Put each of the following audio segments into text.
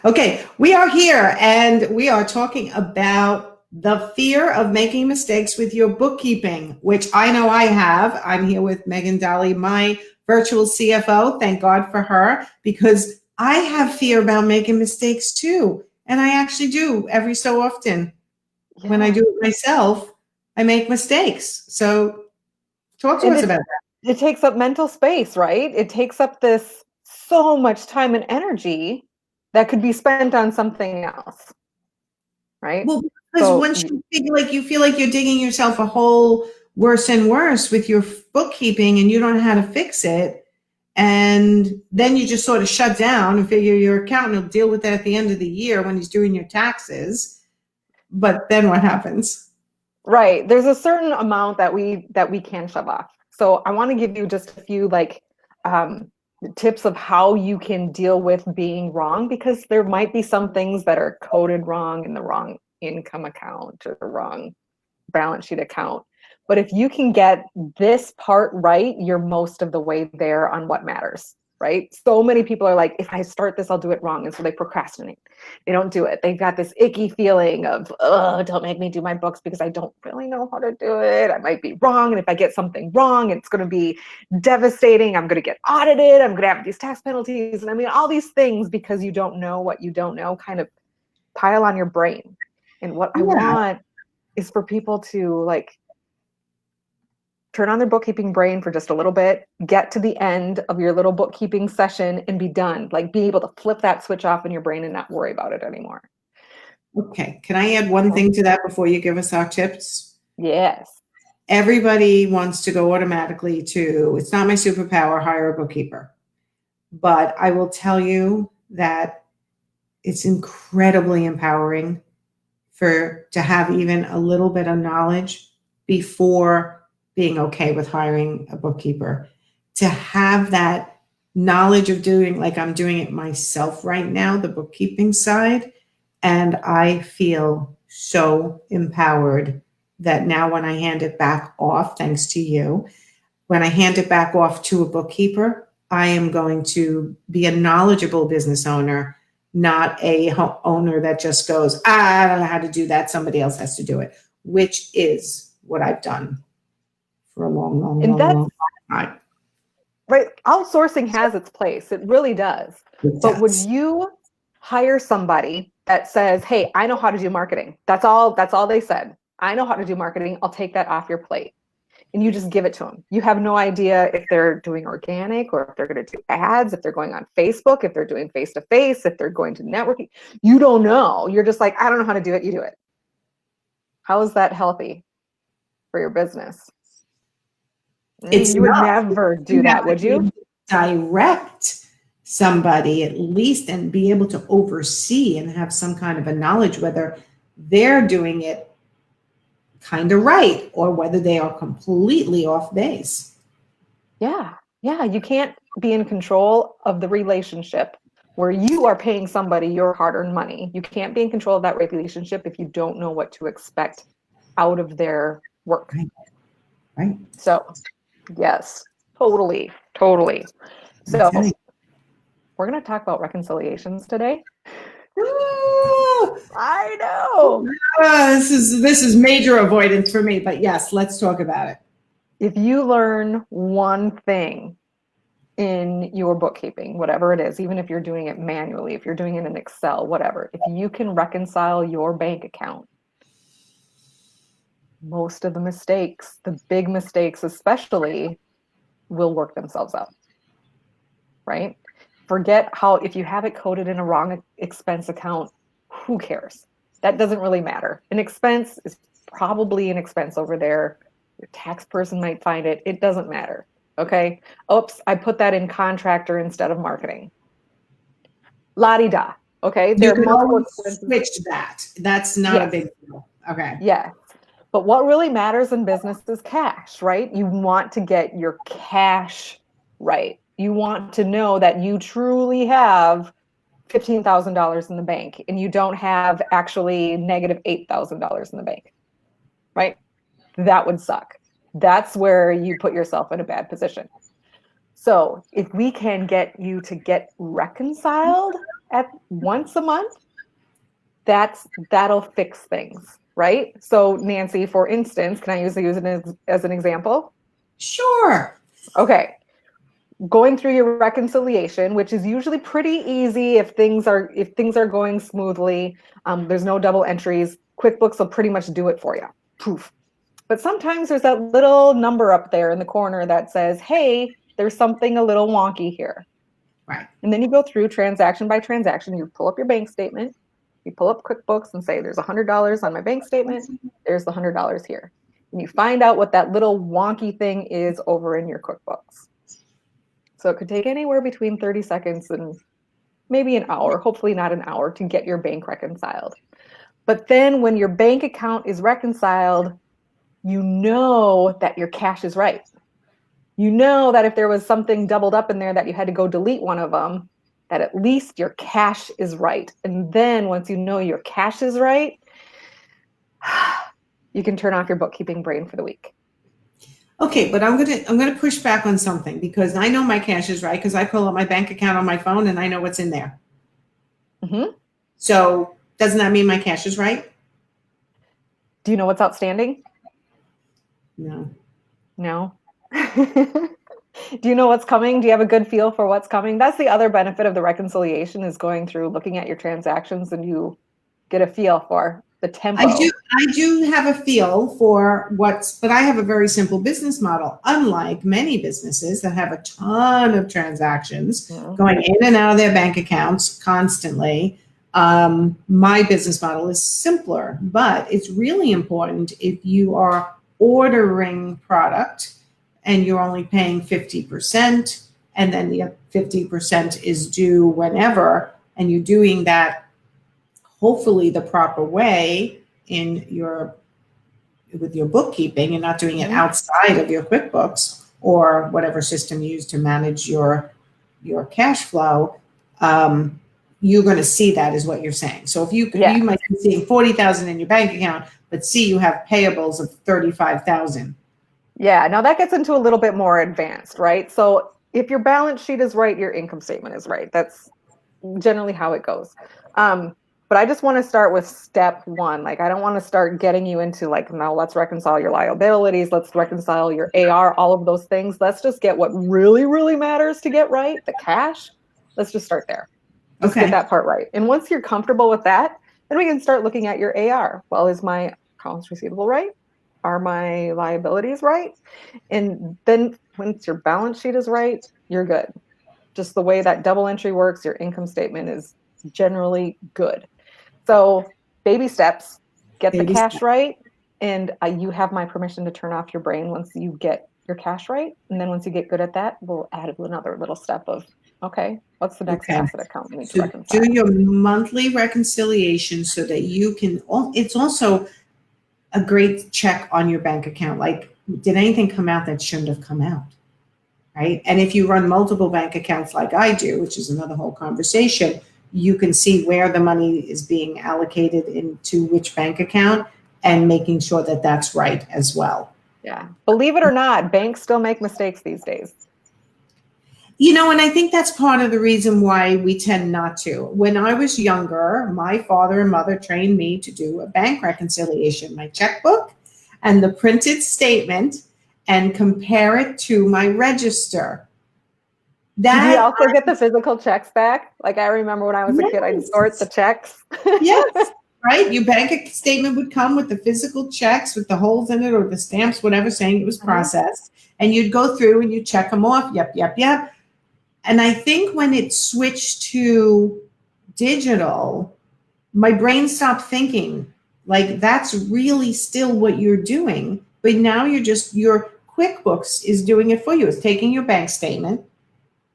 Okay, we are here and we are talking about the fear of making mistakes with your bookkeeping, which I know I have. I'm here with Megan Dolly, my virtual CFO. Thank God for her, because I have fear about making mistakes too. And I actually do every so often. Yeah. When I do it myself, I make mistakes. So talk to us about that. It takes up mental space, right? It takes up this so much time and energy that could be spent on something else, right? Well, because So once you feel like you're digging yourself a hole worse and worse with your bookkeeping and you don't know how to fix it. And then you just sort of shut down and figure your accountant will deal with that at the end of the year when he's doing your taxes. But then what happens? right, there's a certain amount that we can shove off. So I want to give you just a few um, tips of how you can deal with being wrong, because there might be some things that are coded wrong in the wrong income account or the wrong balance sheet account. But if you can get this part right, you're most of the way there on what matters, right? So many people are like, if I start this, I'll do it wrong. And so they procrastinate. They don't do it. They've got this icky feeling of, oh, don't make me do my books because I don't really know how to do it. I might be wrong. And if I get something wrong, it's going to be devastating. I'm going to get audited. I'm going to have these tax penalties. And I mean, all these things, because you don't know what you don't know, kind of pile on your brain. And what I Yeah. want is for people to turn on their bookkeeping brain for just a little bit, get to the end of your little bookkeeping session and be done. Like, be able to flip that switch off in your brain and not worry about it anymore. Okay. Can I add one thing to that before you give us our tips? Yes. Everybody wants to go automatically to, it's not my superpower, hire a bookkeeper. But I will tell you that it's incredibly empowering to have even a little bit of knowledge before being okay with hiring a bookkeeper. To have that knowledge of doing, like I'm doing it myself right now, the bookkeeping side, and I feel so empowered that now when I hand it back off, thanks to you, when I hand it back off to a bookkeeper, I am going to be a knowledgeable business owner, not a owner that just goes, I don't know how to do that. Somebody else has to do it, which is what I've done for a long time. Right. Outsourcing has its place. It really does. But would you hire somebody that says, hey, I know how to do marketing? That's all they said. I know how to do marketing. I'll take that off your plate. And you just give it to them. You have no idea if they're doing organic or if they're going to do ads, if they're going on Facebook, if they're doing face-to-face, if they're going to networking. You don't know. You're just like, I don't know how to do it. You do it. How is that healthy for your business? You would never do that, would you? Direct somebody at least and be able to oversee and have some kind of a knowledge whether they're doing it kind of right or whether they are completely off base. Yeah. You can't be in control of the relationship where you are paying somebody your hard-earned money. You can't be in control of that relationship if you don't know what to expect out of their work. Right. So, yes, totally. So, we're going to talk about reconciliations today. Ooh, I know. This is major avoidance for me, but yes, let's talk about it. If you learn one thing in your bookkeeping, whatever it is, even if you're doing it manually, if you're doing it in Excel, whatever, if you can reconcile your bank account, most of the mistakes, the big mistakes especially, will work themselves out, right? Forget how, if you have it coded in a wrong expense account, who cares? That doesn't really matter. An expense is probably an expense over there. Your tax person might find it. It doesn't matter. Okay. Oops, I put that in contractor instead of marketing. La-di-da. Okay. There are multiple switch that. That's not a big deal. Okay. Yeah. But what really matters in business is cash, right? You want to get your cash right. You want to know that you truly have $15,000 in the bank and you don't have actually negative $8,000 in the bank, right? That would suck. That's where you put yourself in a bad position. So if we can get you to get reconciled at once a month, that'll fix things, right? So Nancy, for instance, can I use it as an example? Sure. Okay. Going through your reconciliation, which is usually pretty easy if things are going smoothly, there's no double entries. QuickBooks will pretty much do it for you. Poof. But sometimes there's that little number up there in the corner that says, hey, there's something a little wonky here. Right. And then you go through transaction by transaction. You pull up your bank statement. You pull up QuickBooks and say, there's $100 on my bank statement. There's the $100 here. And you find out what that little wonky thing is over in your QuickBooks. So it could take anywhere between 30 seconds and maybe an hour, hopefully not an hour, to get your bank reconciled. But then when your bank account is reconciled, you know that your cash is right. You know that if there was something doubled up in there that you had to go delete one of them, that at least your cash is right. And then once you know your cash is right, you can turn off your bookkeeping brain for the week. Okay, but I'm gonna push back on something, because I know my cash is right because I pull up my bank account on my phone and I know what's in there. Mm-hmm. So doesn't that mean my cash is right? Do you know what's outstanding? No. No. Do you know what's coming? Do you have a good feel for what's coming? That's the other benefit of the reconciliation, is going through, looking at your transactions, and you get a feel for the tempo. I do have a feel for but I have a very simple business model, unlike many businesses that have a ton of transactions going in and out of their bank accounts constantly. My business model is simpler, but it's really important if you are ordering product and you're only paying 50%, and then the 50% is due whenever, and you're doing that hopefully the proper way with your bookkeeping, and not doing it outside of your QuickBooks or whatever system you use to manage your cash flow, you're going to see that, is what you're saying. So if you might be seeing 40,000 in your bank account, but see you have payables of 35,000. Yeah, now that gets into a little bit more advanced, right? So if your balance sheet is right, your income statement is right. That's generally how it goes. But I just want to start with step one. Like, I don't want to start getting you into like, now let's reconcile your liabilities, let's reconcile your AR, all of those things. Let's just get what really, really matters to get right, the cash. Let's just start there. Just get that part right. And once you're comfortable with that, then we can start looking at your AR. Well, is my accounts receivable right? Are my liabilities right? And then once your balance sheet is right, you're good. Just the way that double entry works, your income statement is generally good. So baby steps, get the cash right. And you have my permission to turn off your brain once you get your cash right. And then once you get good at that, we'll add another little step of, okay, what's the next asset account we need to reconcile? Do your monthly reconciliation so that you can, it's also a great check on your bank account. Like, did anything come out that shouldn't have come out? Right? And if you run multiple bank accounts like I do, which is another whole conversation, you can see where the money is being allocated into which bank account, and making sure that that's right as well. Yeah. Believe it or not, banks still make mistakes these days. You know, and I think that's part of the reason why we tend not to. When I was younger, my father and mother trained me to do a bank reconciliation, my checkbook and the printed statement, and compare it to my register. Did you also get the physical checks back? Like, I remember when I was a kid, I'd sort the checks. Yes, right? Your bank statement would come with the physical checks with the holes in it, or the stamps, whatever, saying it was processed. And you'd go through and you'd check them off. Yep, yep, yep. And I think when it switched to digital, my brain stopped thinking like that's really still what you're doing. But now your QuickBooks is doing it for you. It's taking your bank statement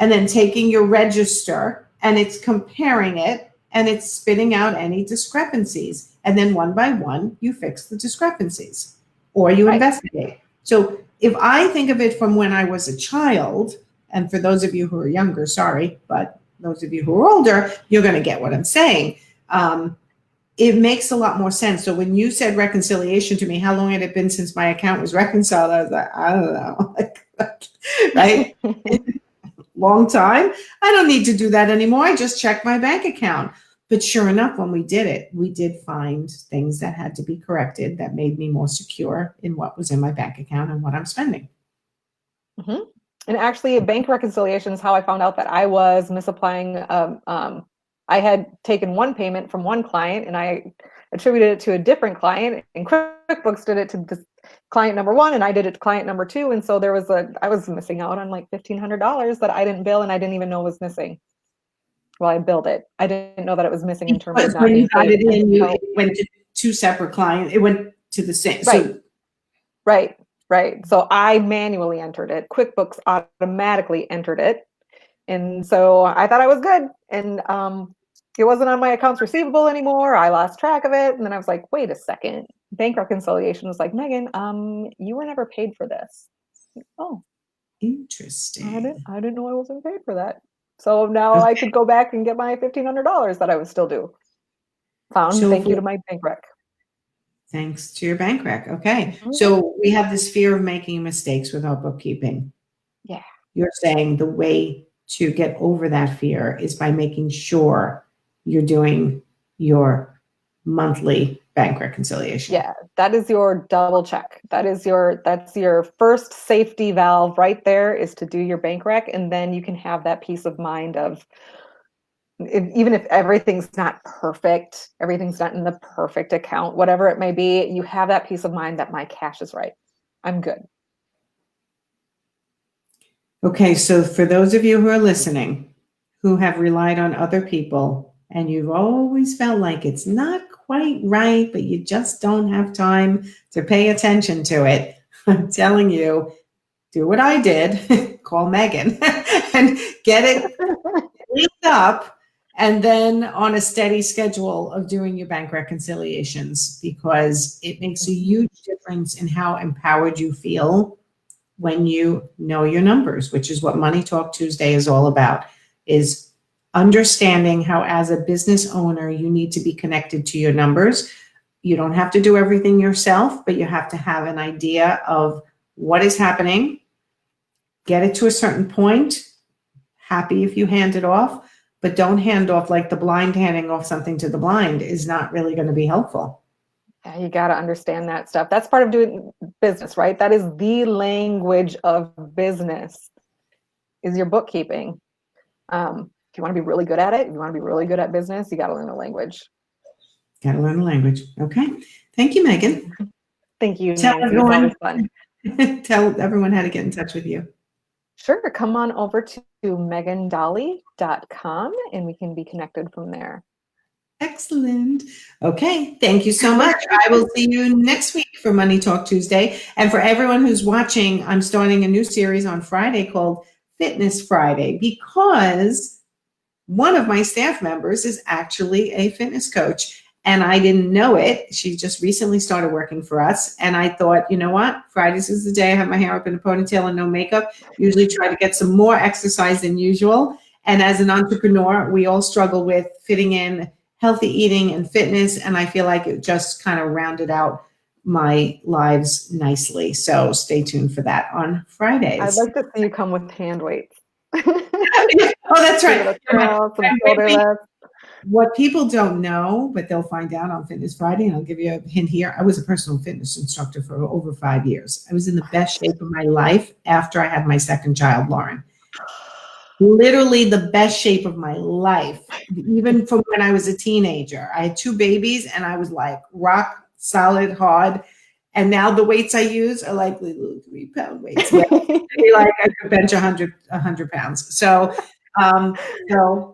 and then taking your register, and it's comparing it, and it's spitting out any discrepancies. And then one by one, you fix the discrepancies or you investigate. So if I think of it from when I was a child, and for those of you who are younger, sorry, but those of you who are older, you're going to get what I'm saying. It makes a lot more sense. So when you said reconciliation to me, how long had it been since my account was reconciled? I was like, I don't know. Right? long time. I don't need to do that anymore. I just check my bank account. But sure enough, when we did it, we did find things that had to be corrected that made me more secure in what was in my bank account and what I'm spending. Mm-hmm. And actually, bank reconciliation is how I found out that I was misapplying. I had taken one payment from one client and I attributed it to a different client, and QuickBooks did it to this client number one, and I did it to client number two. And so I was missing out on like $1,500 that I didn't bill, and I didn't even know was missing. Well, I billed it. I didn't know that it was missing in terms of not When you being got paid. it in, it went to two separate clients. It went to the same. Right. So, Right. So I manually entered it. QuickBooks automatically entered it. And so I thought I was good. And it wasn't on my accounts receivable anymore. I lost track of it. And then I was like, wait a second. Bank reconciliation was like, Megan, you were never paid for this. Oh, interesting. I didn't know I wasn't paid for that. So now I could go back and get my $1,500 that I was still due. Thank you to my bank rec. Thanks to your bank rec. Okay. Mm-hmm. So we have this fear of making mistakes with our bookkeeping. Yeah. You're saying the way to get over that fear is by making sure you're doing your monthly bank reconciliation. Yeah, that is your double check. That's your first safety valve right there, is to do your bank rec, and then you can have that peace of mind of, even if everything's not perfect, everything's not in the perfect account, whatever it may be, you have that peace of mind that my cash is right. I'm good. Okay, so for those of you who are listening, who have relied on other people, and you've always felt like it's not quite right, but you just don't have time to pay attention to it, I'm telling you, do what I did, call Megan, and get it cleaned up, and then on a steady schedule of doing your bank reconciliations, because it makes a huge difference in how empowered you feel when you know your numbers, which is what Money Talk Tuesday is all about, is understanding how, as a business owner, you need to be connected to your numbers. You don't have to do everything yourself, but you have to have an idea of what is happening, get it to a certain point, happy if you hand it off, but don't hand off like the blind. Handing off something to the blind is not really going to be helpful. Yeah, you got to understand that stuff. That's part of doing business, right? That is the language of business, is your bookkeeping. If you want to be really good at it, you want to be really good at business, you got to learn the language. Got to learn the language. Okay. Thank you, Megan. Thank you, Nancy. It's always fun. Tell everyone how to get in touch with you. Sure. Come on over to megandolly.com and we can be connected from there. Excellent. Okay. Thank you so much. I will see you next week for Money Talk Tuesday. And for everyone who's watching, I'm starting a new series on Friday called Fitness Friday, because one of my staff members is actually a fitness coach, and I didn't know it. She just recently started working for us. And I thought, you know what? Fridays is the day I have my hair up in a ponytail and no makeup. Usually try to get some more exercise than usual. And as an entrepreneur, we all struggle with fitting in healthy eating and fitness. And I feel like it just kind of rounded out my lives nicely. So stay tuned for that on Fridays. I'd like to see you come with hand weights. Oh, that's right. What people don't know, but they'll find out on Fitness Friday, and I'll give you a hint here. I was a personal fitness instructor for over 5 years. I was in the best shape of my life after I had my second child, Lauren. Literally the best shape of my life, even from when I was a teenager. I had 2 babies, and I was like rock solid hard. And now the weights I use are like little 3-pound weights. Like I could bench 100 pounds. So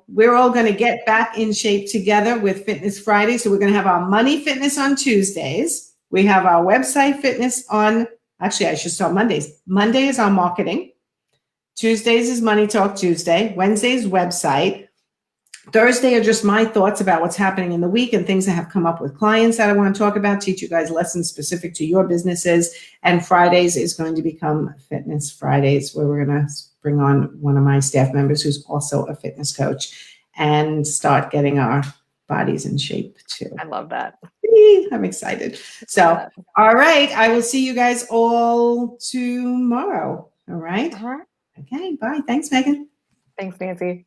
we're all going to get back in shape together with Fitness Friday. So we're going to have our money fitness on Tuesdays. We have our website fitness on, actually, I should start Mondays. Monday is our marketing. Tuesdays is Money Talk Tuesday. Wednesdays, website. Thursday are just my thoughts about what's happening in the week and things that have come up with clients that I want to talk about, teach you guys lessons specific to your businesses. And Fridays is going to become Fitness Fridays, where we're going to bring on one of my staff members who's also a fitness coach and start getting our bodies in shape too. I love that. I'm excited. So, all right. I will see you guys all tomorrow. All right. All right. Okay. Bye. Thanks, Megan. Thanks, Nancy.